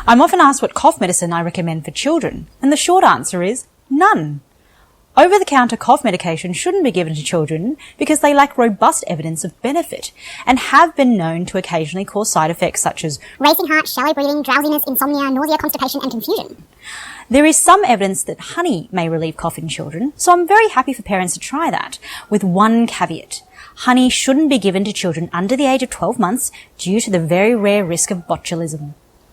I'm often asked what cough medicine I recommend for children, and the short answer is none. Over-the-counter cough medication shouldn't be given to children because they lack robust evidence of benefit and have been known to occasionally cause side effects such as racing heart, shallow breathing, drowsiness, insomnia, nausea, constipation and confusion. There is some evidence that honey may relieve cough in children, so I'm very happy for parents to try that, with one caveat. Honey shouldn't be given to children under the age of 12 months due to the very rare risk of botulism.